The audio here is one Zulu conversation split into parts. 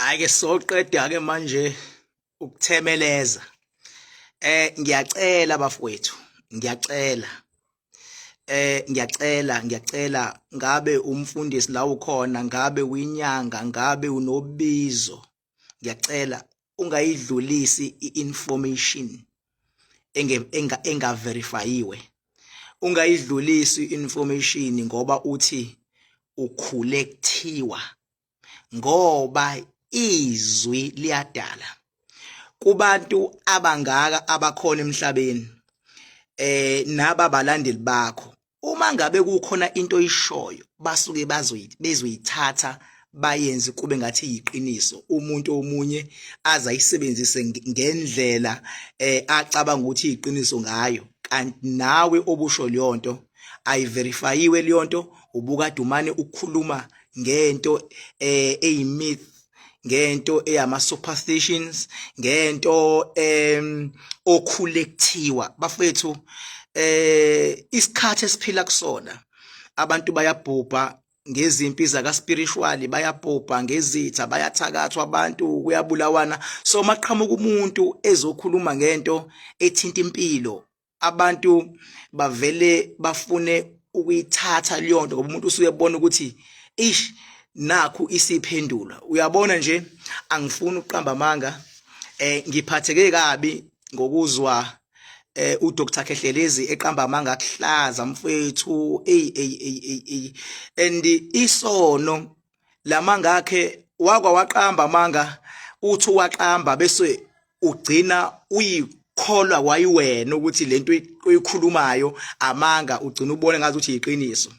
Ake soqeda ke manje ukuthemeleza. Ngiyacela bafowethu, ngiyacela. Ngiyacela ngabe umfundisi la ukhona, ngabe uyinyanga, ngabe unobizo. Ngiyacela ungayidlulisi i-information enga verifyiwe. Ungayidlulisi i-information ngoba uthi ukhule kuthiwa. Ngoba izwi liyadala kubantu abangaka abakhona emhlabeni naba balandeli bakho. Uma ngabe kukhona into oyishoyo basuke bezoyithatha bayenze kube ngathi yiqiniso, umuntu omunye azayisebenzise ngendlela acabanga ukuthi iyiqiniso ngayo, kanti nawe obusho leyo nto ayiverifyiwe. Leyo nto ubukade umane ukukhuluma ngento eyimyth, ngento eyama superstitions, ngento okhule kuthiwa. Bafethu, isikhathi esiphila kusona abantu bayabhubha ngezimpi zaka spiritual, bayabhubha ngezitha, bayathakathwa abantu, kuyabulawana. So maqhamuka umuntu ezokhuluma ngento ethinta impilo, abantu bavele bafune ukuyithatha leyo nto ngoba umuntu usuke ebona ukuthi ish nakhu isiphendula. Uyabona nje, angifuni uqamba amanga, ngiphatheke kabi ngokuzwa uDr Khehlelezi eqamba amanga akuhlaza mfethu. And isono lamanga akhe waqamba amanga, uthi waqamba bese ugcina uyikholwa wayiwena ukuthi lento oyikhulumayo amanga, ugcina ubone ngathi uthi iqiniso.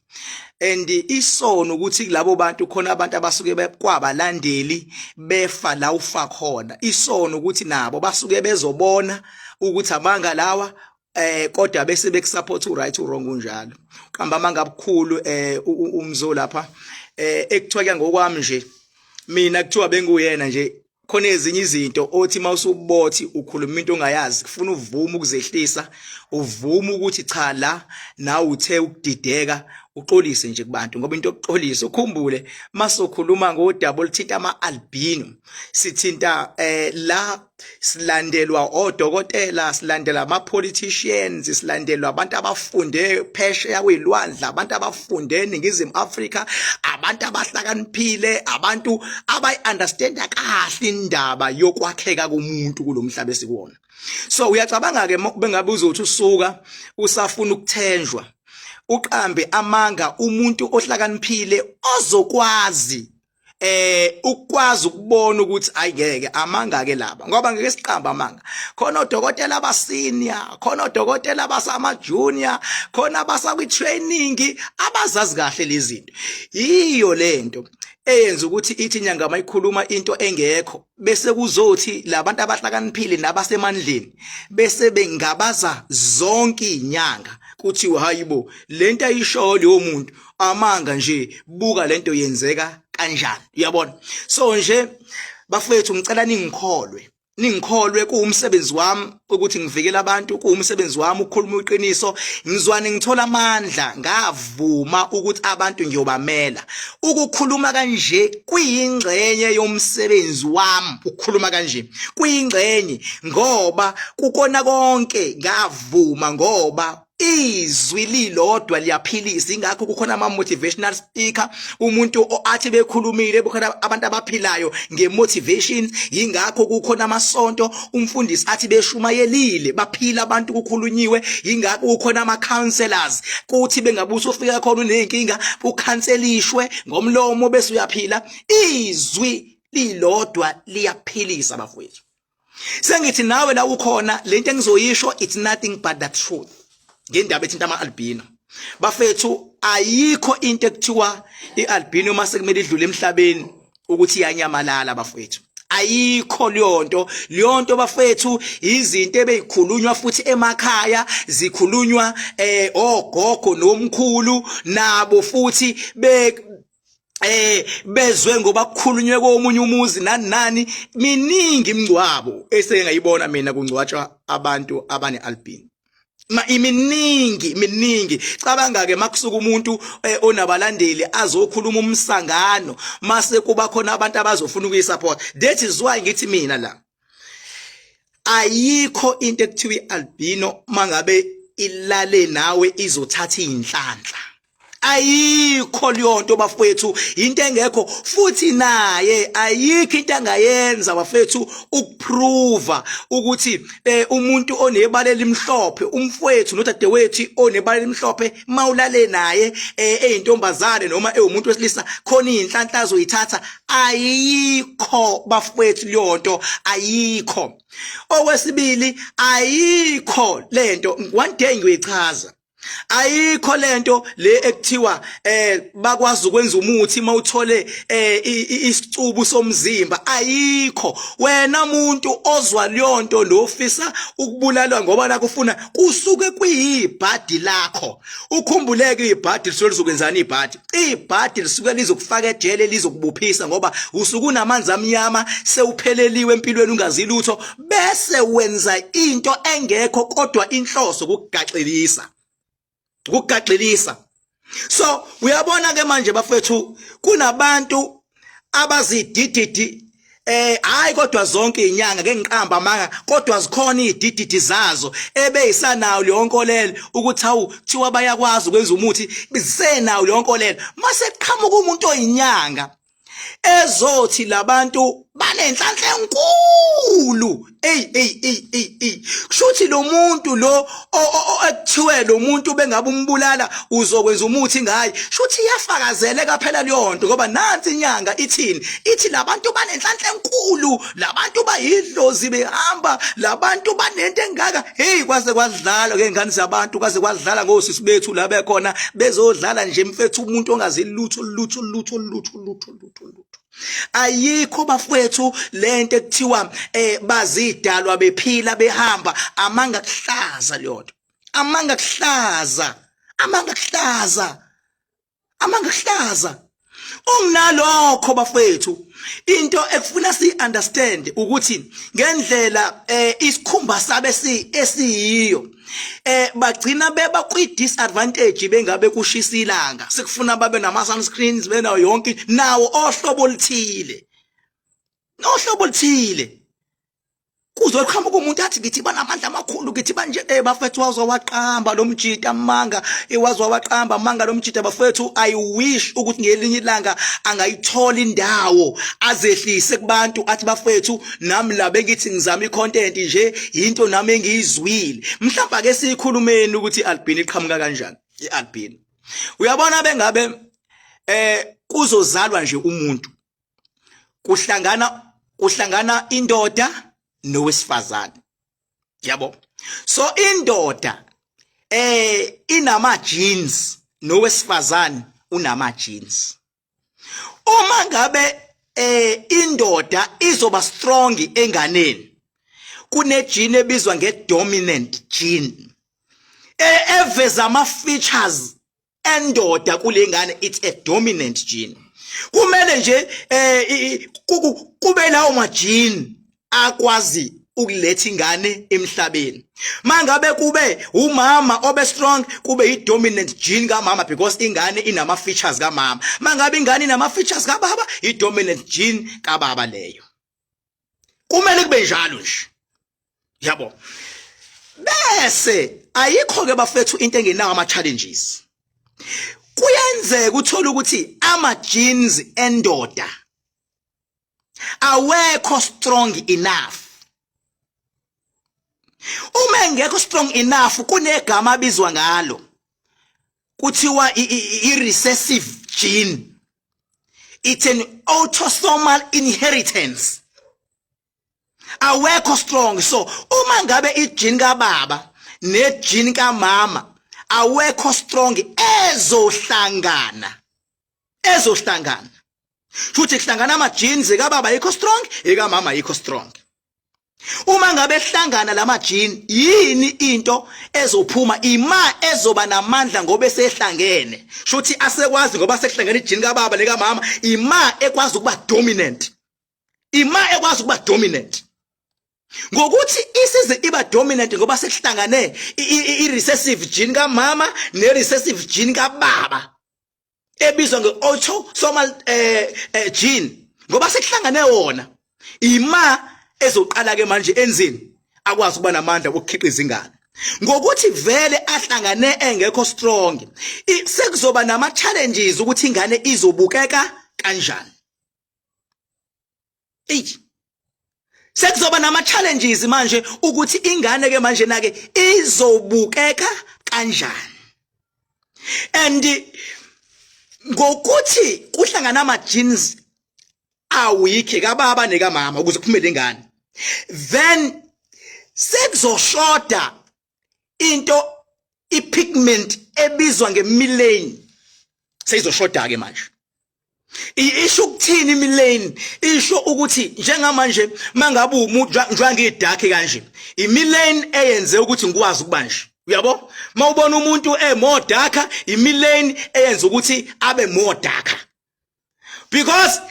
And isono ukuthi labo bantu khona abantu abasuke kwabalandeli befa la ufa khona. Isono ukuthi nabo basuke bezobona ukuthi amanga lawa kodwa bese bekusupport right wrong kunjalo. Qamba amanga abukhulu umzo lapha ekuthiwa ke ngokwami nje mina kuthiwa benguyena nje. Khona ezinye izinto othi mawusubothi ukhuluma into ongayazi, kufuna uvume ukuzehlisa, uvume ukuthi cha la nawe uthe ukudideka, uxolise nje kubantu ngoba into yokuxolisa. Ukhumbule masokhuluma ngodouble thinta ama-albino, sithinta la silandelwa odokotela, silandela ama-politicians, silandelwa abantu abafunde phesheya kwezilwandle, abantu abafunde eNingizimu Afrika, abantu abahlakaniphile, abantu abayi-understanda kahle indaba yokwakheka komuntu kulomhlaba esikuwona. So uyacabanga ke bengabe uzothi usuka usafuna ukuthenjwa, uqambe amanga umuntu ohlakaniphile ozokwazi ukwazi ukubona ukuthi ayingeke amanga ke laba, ngoba ngeke siqamba amanga. Khona odokotela abasenior, khona odokotela abasama junior, khona abasakwi training abazazi kahle lezi zinto. Yiyo lento eyenza ukuthi ithi inyanga mayikhuluma into engekho bese kuzothi labantu abahlakaniphile nabasemandleni bese bengabaza zonke inyanga kuthiwa hayibo lento ayisho leyo muntu amanga nje, buka lento yenzeka kanjani. Uyabona? So nje bafethu ngicela ningikholwe kuwumsebenzi wami ukuthi ngivikele abantu, kuwumsebenzi wami ukukhuluma iqiniso. Ngizwane ngithola amandla, ngavuma ukuthi abantu ngiyobamela. Ukukhuluma kanje kuyingxenye yomsebenzi wami, ukukhuluma kanje kuyingxenye ngoba kukona konke ngavuma ngoba izwi lilodwa liyaphilisa. Ingakho kukhona ama-motivational speaker, umuntu athi bekhulumile bukhona abantu abaphilayo nge-motivation. Ingakho kukhona amasonto umfundisi athi beshumayelile baphila abantu kukhulunyiwe. Ingakho kukhona ama-counselors kuthi bengabuso ufika khona unenkinga ukhanselishwe ngomlomo bese uyaphila. Izwi lilodwa liyaphilisa bafowethu. Sengithi nawe la ukhona lento engizoyisho, it's nothing but the truth ngendaba ethinta ama-albino. Bafethu, ayikho into ekuthiwa i-albino mase kumele idlule emhlabeni ukuthi iyanyamalala bafethu. Ayikho leyo nto bafethu. Izinto ebeyikhulunywa futhi emakhaya zikhulunywa ogogo nomkhulu nabo futhi bezwe ngoba kukhulunywe komunye umuzi nani. Miningi imingcwabo esengayibona mina kungcwatshwa abantu abane-albino. Iminingi cabanga ke makusuka umuntu onabalandeli azokhuluma umsangano mase kuba khona abantu abazofuna ukuyisupport. That is why ngithi mina la ayikho into ekuthiwa ialbino mangabe ilale nawe izothatha inhlanhla. Ayikho leyonto bafethu, into engekho futhi naye ayikho into angayenza bafethu ukuprova ukuthi umuntu onebala elimhlophe, umfowethu nodadewethu onebala elimhlophe mawulale naye eyintombazane noma umuntu wesilisa khona inhlanhla azoyithatha. Ayikho bafethu leyonto, ayikho. Okwesibili, ayikho lento one day ngiyichaza. Ayikho lento le ekuthiwa bakwazi ukwenza umuthi mawuthole isicubu somzimba. Ayikho. Wena umuntu ozwa leyonto lofisa ukubulalwa ngoba nakufuna kusuke kuyibhadi lakho. Ukhumbuleke ibhadi lisuke lizokwenzana ibhadi. Ibhadi lisuke lizokufaka ejele lizokubuphisa ngoba usuke unamanzi amnyama sewupheleliwe empilweni ungazi lutho bese wenza into engekho kodwa inhloso ukugaxelisa. Ukugaxelisa. So uyabona ke manje bafethu kunabantu abazidididi hayi kodwa zonke inyanga ke ngiqamba amanga kodwa zikhona izidididi zazo ebeyisanayo leyo nkolelo ukuthi hawu thiwa bayakwazi ukwenza umuthi bisenayo leyo nkolelo mase qhamuka umuntu oyinyanga ezothi labantu banenhlanhla enkulu. Kushuthi lo muntu lo ekuthiwe lo muntu bengabe umbulala uzokwenza umuthi ngaye. Shuthi iyafakazeleka phela leyo nto ngoba nansi inyanga ithini? Ithi labantu banenhlanhla enkulu, labantu bayidlozi behamba, labantu banento engaka. Hey kwaze kwadlala ke ngani zabantu kwaze kwadlala ngosisi bethu la bekhona bezodlala nje mfethu umuntu ongazi lutho. Ayikho bafethu lento ekuthiwa bazidalwa bephila behamba. Amanga kuhlaza leyonto. Amanga kuhlaza. Unginalokho bafethu into ekufuna si understand ukuthi ngendlela isikhumba sabe esiyiyo bagcina beba kwi disadvantage bengabe kushisa ilanga sekufuna babe nama sunscreens benayo yonke nawo ohlobo oluthile kuzoqhamuka umuntu athi ngithi banamandla amakhulu ngithi manje bafethu wazwa waqamba lo mjita amanga wazwa waqamba amanga lo mjita bafethu. I wish ukuthi ngelinye ilanga angayithola indawo azehlise kubantu athi bafethu nami la bengithi ngizama icontent nje into nami engiyizwile mhlawumbe ake sikhulumeni ukuthi ialbino iqhamuka kanjani. Ialbino uyabona bengabe kuzozalwa nje umuntu kuhlangana indoda nowesifazane yabo. So indoda inama genes nowesifazane unama genes. Uma ngabe indoda izoba strong enganeni kune gene ebizwa ngedominant gene eveza ama features endoda kulengane. It's a dominant gene. Kumele nje kube lawo ma gene akwazi ukuletha ingane emhlabeni. Mangabe kube umama obe strong kube idominant gene kamama because ingane inama features kamama. Mangabe ingane inama features kababa idominant gene kababa leyo. Kumele kube njalo nje. Yabo. Bese ayikho ke bafethu into engenawo ama challenges. Kuyenzeka uthola ukuthi ama genes endoda awekho strong enough. Uma engekho strong enough kunegama abizwa ngalo kuthiwa i-recessive gene. It's an autosomal inheritance. Awekho strong. So uma ngabe igene kababa negene kamama awekho strong ezohlangana. Futhi kuhlangana ama genes ekababa ayikho strong ekamama ayikho strong. Uma ngabe ehlangana lama gene yini into ezophuma ima ezoba namandla ngoba esehlangene. Futhi asekwazi ngoba sekuhlangana igene kababa lekamama ima ekwazi ukuba dominant. ngokuthi isize iba dominant ngoba sekuhlangane i-recessive gene kamama ne-recessive gene kababa ebizwa nge-autosomal gene ngoba sekuhlangane wona ima ezoqala ke manje enzini akwazi ukuba namandla okukhiqiza ingane ngokuthi vele ahlangane engekho strong sekuzoba nama challenges ukuthi ingane izobukeka kanjani sekuzoba nama challenges manje ukuthi ingane ke manje nake izobukeka kanjani and ngokuthi kuhlangana ama genes awikhe kababa nekamama ukuze kuphumele ingane then sekuzoshoda into ipigment ebizwa ngemelanin seyizoshoda ke manje isho ukuthini imelanin isho ukuthi njengamanje mangabe umuntu njwangidark kanje imelanin eyenze ukuthi ngikwazi ukubanje uyabo mawubona umuntu more darker imelanin eyenza ukuthi abe more darker because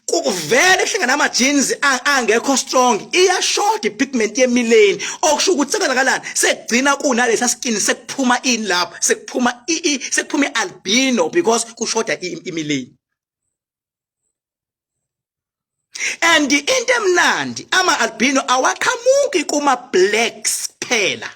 kuvele kuhlangana ama genes angekho strong iyashort pigment yemelanin okusho ukuthi sekwenzakalani sekugcina kunalesa skin sekuphuma in lapha sekuphuma albino because kushoda imelanin and into emnandi ama albino awaqhamuki kuma blacks phela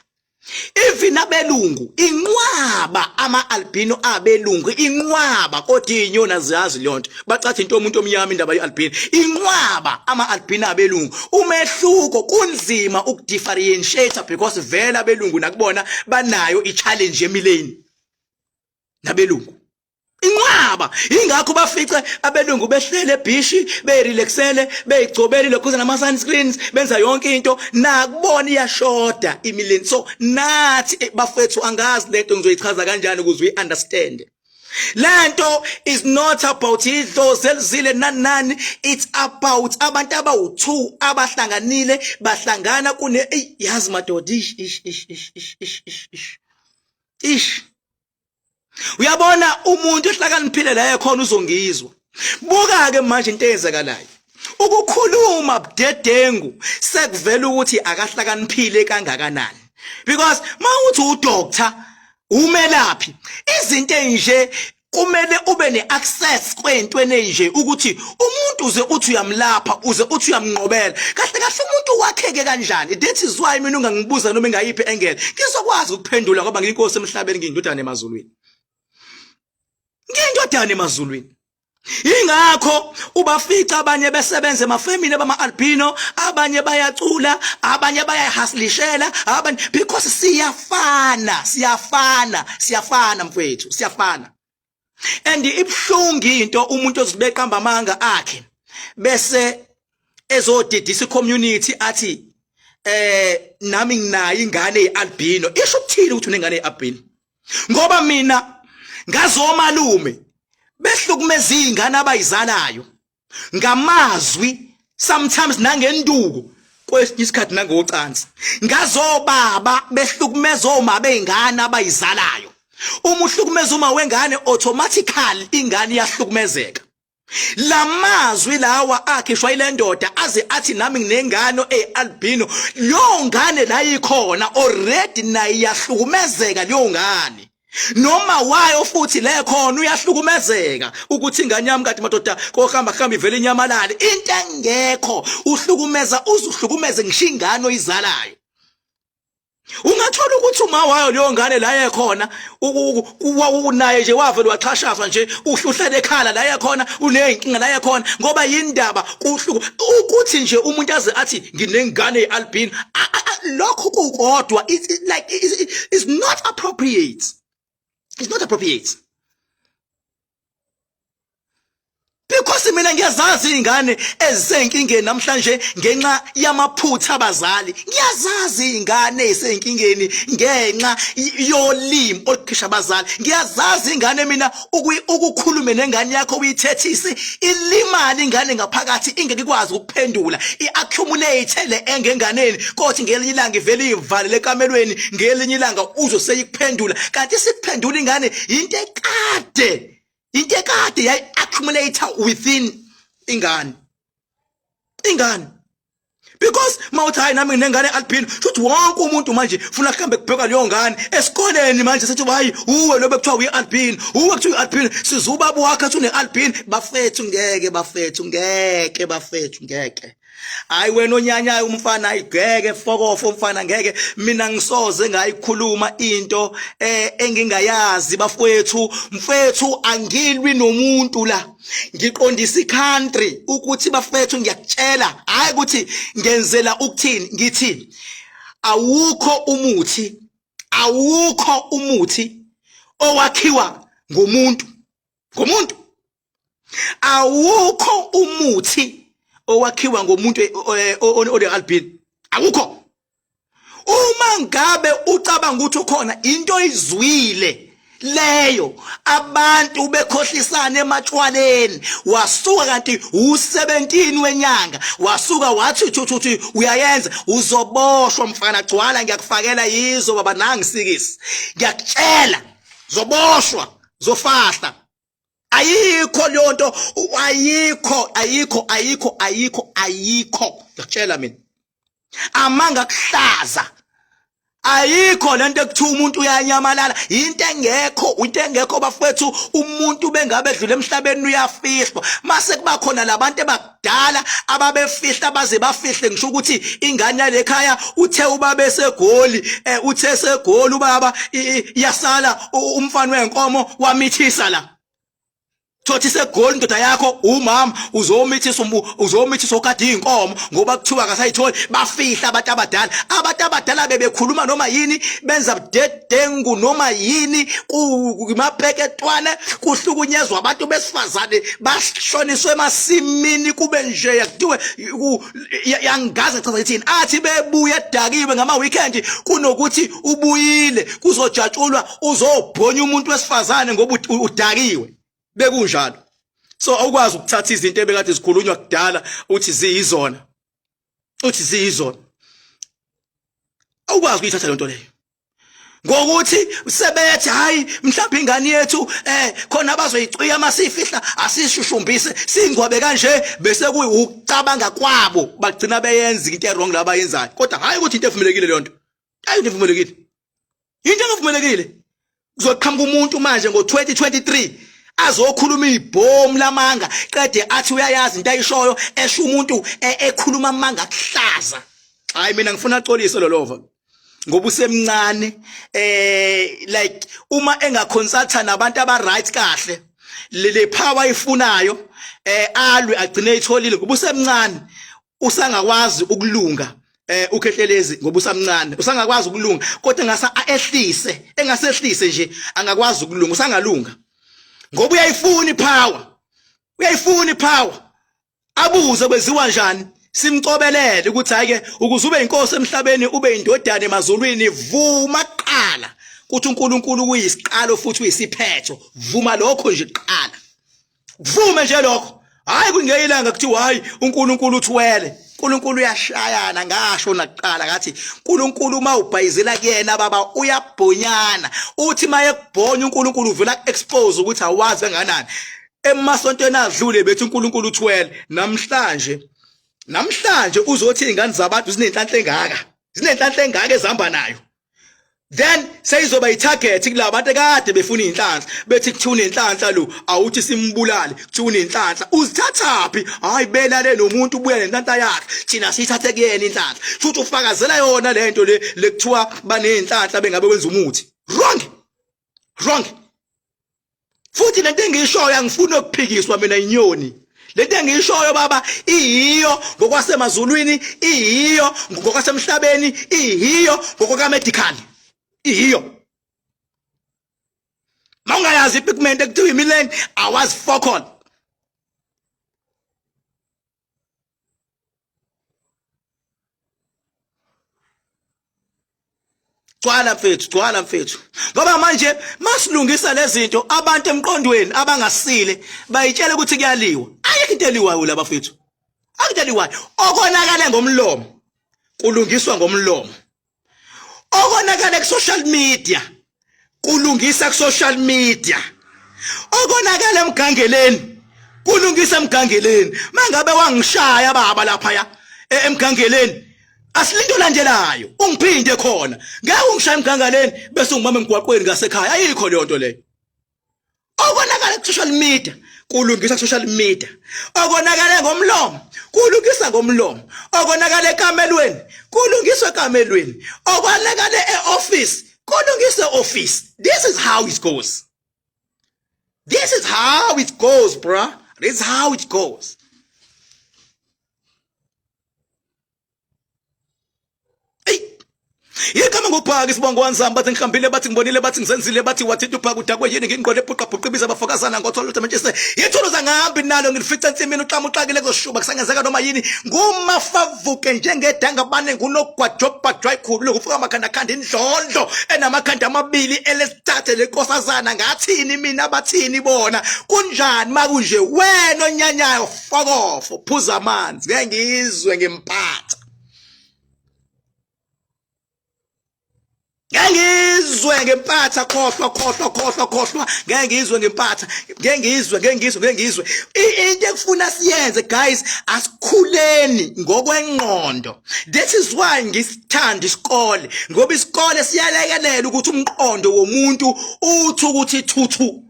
even abelungu inqwaba ama albino abelungu inqwaba kodwa inyona ziyazi lonto bacathi into umuntu omnyama indaba yealbino inqwaba ama albino abelungu umehluko kunzima ukudifferentiate because vele abelungu nakubona banayo ichallenge yemelanin nabelungu inqwaba ingakho bafice abelungu behlele ebhishi berelaxele begcobele lokhuza nama sunscreens benza yonke into nakubona iyashoda imelanin so nathi bafethu angazi lento ngizoyichaza kanjani ukuze uyiunderstand lento is not about idlo zelizile nani it's about abantu abawu2 abahlanganile bahlangana kune yazi madoda ish uyabona umuntu ehlakaniphile la ekhona uzongizwa buka ke manje into eyenzakalayo ukukhuluma budedengu sekuvela ukuthi akahlakaniphile kangakanani because mawuthi udoctor umelaphi izinto enje kumele ube neaccess kwentweni enje ukuthi umuntu uze uthi uyamlapha uze uthi uyamnqobela kahle kahle umuntu wakheke kanjani that is why mina ungangibuza noma engayiphi engele ngizokwazi ukuphendula ngoba ngiyinkosi emhlabeni ngiyindodana emazulwini ngiyindodana emazulwini ingakho ubafica abanye besebenza emafemini bama albino abanye bayacula abanye bayahaslishela abanye because siyafana mfethu siyafana and ibhlungu into umuntu ozibeqamba amanga akhe bese ezodidisa community athi nami nginayo ingane yealbino isho ukuthini ukuthi unengane yealbino ngoba mina ngazomalume behlukumeza izingane abayizalayo ngamazwi sometimes nangenduku kwesinye isikhathi nangocansi ngazobaba behlukumeza oma beingane abayizalayo uma uhlukumeza uma wengane automatically ingane iyahlukumezeka lamazwi lawa akhishwa ile ndoda aze athi nami nginengane ealbino leyo ngane la ikhona already nayo iyahlukumezeka leyo ngane noma wayo futhi le khona uyahlukumezeka ukuthi ingane yami kade madoda kohamba ivele inyamalale into engekho uhlukumeza uzuhlukumeze ngisho ingane oyizalayo ungathola ukuthi uma wayo leyo ngane la ekhona unaye nje wavela waxhashazwa nje uhluhlele ekhala la ekhona uneyinkinga la ekhona ngoba yindaba ukuthi nje umuntu aze athi nginengane yealbino lokho kukodwa it's not appropriate. It's not appropriate. Because mina ngiyazazi izingane ezisenkingeni namhlanje ngenxa yamaphutha abazali ngiyazazi izingane ezisenkingeni ngenxa yolimi olukhisha abazali ngiyazazi izingane mina ukukhuluma nengane yakho uyithethise ilimali ingane ngaphakathi ingeke ikwazi ukuphendula iaccumulate le engenganeni kothi ngelinye ilanga ivele ivalele ekamelweni ngelinye ilanga uzoseyikuphendula kanti sikuphendula ingane into ekade yayi accumulator within ingane Because mawuthi hayi nami nengane alpine futhi wonke umuntu manje ufuna kuhambe kubheka leyo ngane esikoleni manje sethi hayi uwe lobe kuthiwa uyi alpine uwe kuthiwa alpine sizubaba wakhe athi une alpine bafethu ngeke hayi wena onyanyayo umfana ayigeke fokofo umfana ngeke mina ngisoze ngayikhuluma into engingayazi bafethu mfethu angilwi nomuntu la ngiqondisa icountry ukuthi bafethu ngiyakutshela hayi ukuthi ngenzela ukuthini ngithi awukho umuthi owakhiwa ngomuntu awukho umuthi owakhiwa ngomuntu ole alpine akukho uma ngabe ucabanga ukuthi ukhona into izwile leyo abantu bekhohlisana ematshwaleni wasuka kanti u17 wenyanga wasuka wathi thuthi uyayenza uzoboshwa mfana gcwala ngiyakufakela yizo baba nangisikisi ngiyakutshela zoboshwa zofahla ayikho lonto ayikho ngiyakutshela mina amanga kuhlaza ayikho lento ekuthiwa umuntu uyanyamalala into engekho bafethu umuntu bengabe edlule emhlabeni uyafihlwa mase kuba khona labantu abadala ababefihla baze bafihle ngisho ukuthi ingane yalekhaya uthe ubaba esegoli uthe segoli ubaba yasala umfana wenkomo wamithisa la thothi segoli indoda yakho umama uzomithisa okade inkomo ngoba kuthiwa akasayitholi bafihla abantu abadala bebekhuluma noma yini benza budedengu noma yini kumapeketwane kuhlukunyezwa abantu besifazane bashoniswe emasimini kube nje yakuthiwe yangaze chaza yithini athi bebuye edakiwe ngama weekend kunokuthi ubuyile kuzojatshulwa uzobhonya umuntu wesifazane ngoba udakiwe bekunjalo so awukwazi ukuthatha izinto ebekade zikhulunywa kudala uthi ziyizona awukwazi ukuyithatha le nto leyo ngokuthi sebethi hayi mhlawumbe ingane yethu khona abazoyiciya masifihla asishushumbise singcwabe kanje bese kuyucabanga kwabo bagcina beyenza into ewrong laba yenzayo kodwa hayi ukuthi into evumelekile le nto into engavumelekile kuzoqhamuka umuntu manje ngo2023 azokhuluma ibhomu lamanga qede athi uyayazi into ayishoyo esho umuntu ekhuluma amanga kuhlaza hayi mina ngifuna axolise lolova ngoba usemncane like uma engaconsulta nabantu aba right kahle le power ifunayo alwe agcine etholile ngoba usemncane usangakwazi ukulunga ukhehlelezi ngoba usamncane usangakwazi ukulunga kodwa ngasa engasehlise nje angakwazi ukulunga usangalunga ngoba uyayifuna ipower abuze kweziwa njani simcobelele ukuthi hayike ukuze ube inkosi emhlabeni ube indodana emazulwini vuma qala ukuthi uNkulunkulu kuyisiqalo futhi uyisiphetho vuma lokho nje qala vume nje lokho hayi kungeyilanga kuthi hayi uNkulunkulu uthwele uNkulunkulu uyashayana ngasho naqala ngathi uNkulunkulu mawubhayizela kuyena baba uyabhonyana uthi maye kubhonya uNkulunkulu uvela expose ukuthi awazi kanganani emasontweni adlule bethi uNkulunkulu uthwele namhlanje uzothi ingane zabantu zinenhlanhla engaka ezihamba nayo then seyizoba itarget kulabantu kade befuna inhlanhla bethi kuthuna inhlanhla lo awuthi simbulale kuthuna inhlanhla uzithathapi hayi belale nomuntu ubuya nenhlanhla yakhe thina sithathe kuyena inhlanhla futhi ufakazela yona lento le lekuthiwa banenhlanhla bengabe wenza umuthi wrong futhi lento engishoyo angifuni ukuphikiswa mina inyoni lento engishoyo baba iyiyo ngokwasemazulwini iyiyo ngokwasemhlabeni iyiyo ngokwamedical iyiyo mawungayazi ipigment ekuthiwa imilane awazi focal gcwala mfethu ngoba manje masilungisa lezi zinto abantu emqondweni abangasile bayitshela ukuthi kuyaliwa ayikho into eliwayo laba mfethu akudeliwayo okonakala ngomlomo kulungiswa ngomlomo okonakala ku social media kulungisa ku social media okonakala emgangeleni kulungisa emgangeleni mangabe wangishaya baba lapha ya emgangeleni asilinto landelayo ungiphinde khona ngeke ungishaya emgangaleni bese ungimama emgwaqweni ngasekhaya ayikho leyo nto leyo okonakala ku social media kulungisa ku social media okonakala ngomlomo kulungisa ngomlomo okonakala ekamelweni kulungiswa ekamelweni okonakala eoffice kulungisa office. This is how it goes. This is how it goes, bruh. This is how it goes. Yekama ngophaka isibongo wanzamba bathi ngihambile bathi ngibonile bathi ngizenzile bathi wathi uphaka udakwe yini nginqole ebuqa buqibiza abafokazana ngothola ukuthi Manchester yethuluza ngihambi nalo ngilifica ensimini uqama uqakile kuzoshuba kusangenzeka noma yini ngumafavuke njengedanga bane ngunogwadjobha dry khulu lokufuka amakhanda khanda indlondlo enamakhanda amabili elesithathe lenkosazana ngathini mina bathini bona kunjani makunje wena onyanyayo fuck off phuza amanzi ngeke ngizwe ngempatha. Ngengizwe ngempatha khohlwa ngengizwe ngempatha ngengizwe into ekufuna siyenze guys asikhuleni ngokwengqondo. That is why ngisithanda isikole ngoba isikole siyalekelela ukuthi umqondo womuntu uthi ukuthi thuthu.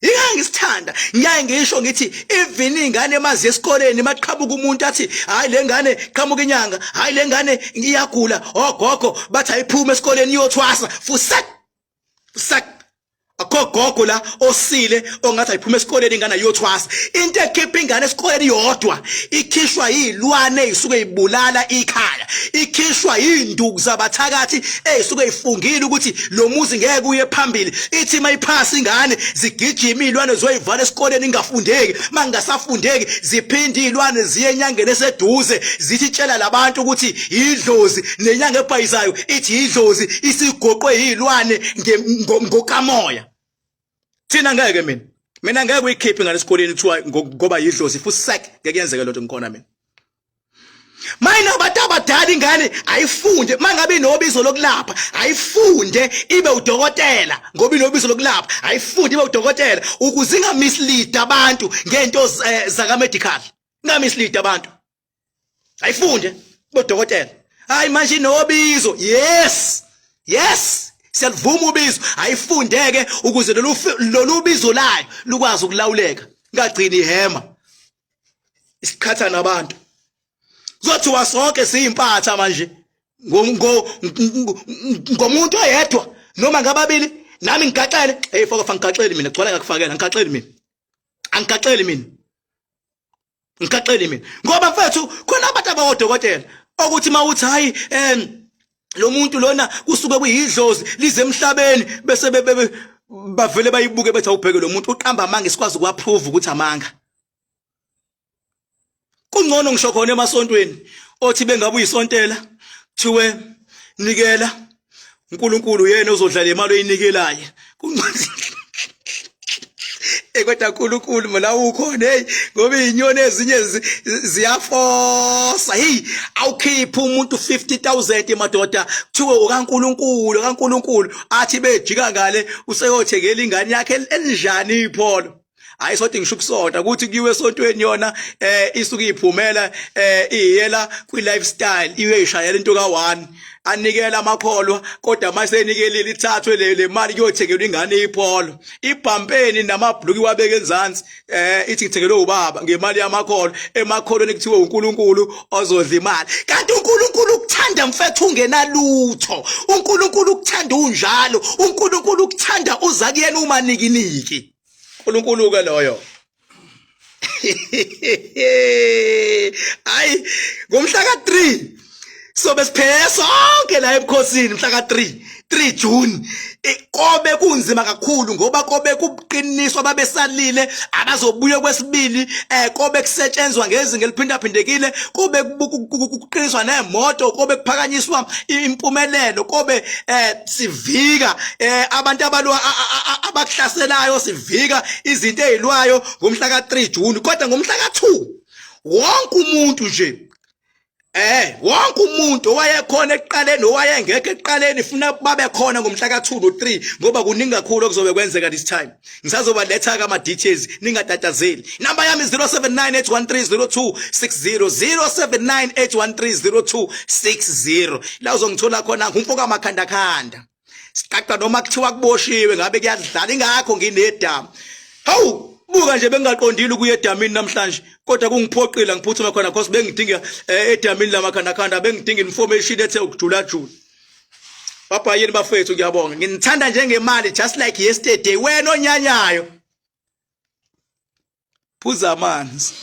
Yingani ngisithanda ngiyaye ngisho ngithi even ingane emazi esikoleni maqhabuka umuntu athi hayi le ngane qhamuka inyanga hayi le ngane ngiyagula ogogo bathi ayiphume esikoleni iyothwasa fusak agogo la osile ongathi ayiphuma esikoleni ingane iyothwasa into ekhipha ingane esikoleni yodwa ikhishwa yilwane ezisuke ibulala ikhaya ikhishwa induku zabathakathi ezisuke ifungile ukuthi lo muzi ngeke uye phambili ithi mayiphasa ingane zigijima ilwane zoyivala esikoleni ingafundeki mangasafundeki ziphinde ilwane ziye enyangeni eseduze zithi tshela labantu ukuthi idlozi nenyanga ebhayisayo ithi idlozi isigoqwe yilwane ngokamoya. Thina ngeke mina ngeke uyikhiphe ngale esikoleni kuthiwa ngoba yidlozi futhi sek ngeke yenzeke lonto ngikhona mina. Mayina abantu abadala ingane ayifunde mangabe inobizo lokulapha ayifunde ibe udokotela ngoba inobizo lokulapha ayifunde ibe udokotela ukuze ingamislead abantu ngento zaka medical ingamislead abantu ayifunde ibe udokotela hayi manje inobizo yes siyalivuma ubizo ayifundeke ukuze lolu bizo layo lukwazi ukulawuleka ngagcini ihema isikhatha nabantu zothi wasonke siyimpatha manje ngomuntu oyedwa noma ngababili nami ngigaxele foka ngikaxele mina gcwala ngakufakela ngikaxele mina ngoba mfethu khona abantu abawodokotela ukuthi mawuthi hayi lo muntu lona kusuke kuyidlozi lize emhlabeni bese bavele bayibuke bethi awubheke lo muntu uqamba amanga sikwazi ukuapprove ukuthi amanga. Kungcono ngisho khona emasontweni othi bengabe uyisontela thiwe nikela uNkulunkulu yena ozodlala imali oyinikelayo kodwa uNkulunkulu mina ukhona hey ngoba inyoni ezinye ziyafosa hey awukhipha umuntu 50,000 emadoda kuthiwe ukaNkulunkulu athi bejika ngale useyothekela ingane yakhe enjani ipholo. Hayi sothi ngisho ukusonta ukuthi kuyiwe esontweni yona isuke iphumela iyela kwi lifestyle iwe ishayela into ka1 anikela amakholwa kodwa mase enikelile ithathwe le mali kuyothekelwa ingane ipholo ibhampeni namabhluki wabeke enzansi ithi ngithengelwe ubaba ngemali yamakholwa emakholweni kuthiwe uNkulunkulu ozodla imali kanti uNkulunkulu ukuthanda mfethu ungenalutho uNkulunkulu ukuthanda unjalo uNkulunkulu ukuthanda uza kuyena uma nikiniki uNkulunkulu ke loyo. Hayi ngomhla ka3 so besiphela sonke la ebukhosini mhla ka3 June kobe kunzima kakhulu ngoba kobe kuqiniswa babesalile abazobuya kwesibili kobe kusetshenzwa ngezinga eliphindaphindekile kobe kuqiniswa nemoto kobe kuphakanyiswa impumelelo kobe sivika abantu abakuhlaselayo sivika izinto ezilwayo ngomhla ka3 June kodwa ngomhla ka2 wonke umuntu nje Wonke umuntu owayekhona ekuqaleni owayengekho ekuqaleni funa babe khona ngomhla ka2 no3 ngoba kuningi kakhulu okuzobe kwenzeka this time. Ngisazoba letha ama details ningatatazeli. Number yami 0798130260 0798130260. La uzongithola khona ngumfoka makhanda khanda. Siqaqa noma kuthiwa kuboshiwe ngabe kuyadlala ingakho nginedama. Hawu buka nje bengaqondile ukuya edamini namhlanje kodwa kungiphoqile ngiphuthuma khona because bengidinga edamini lamakhanda khanda bengidinga information ethe ukujula jula. Papa yini bafethu ngiyabonga nginithanda njengemali just like yesterday wena onyanyayo phuza amanzi.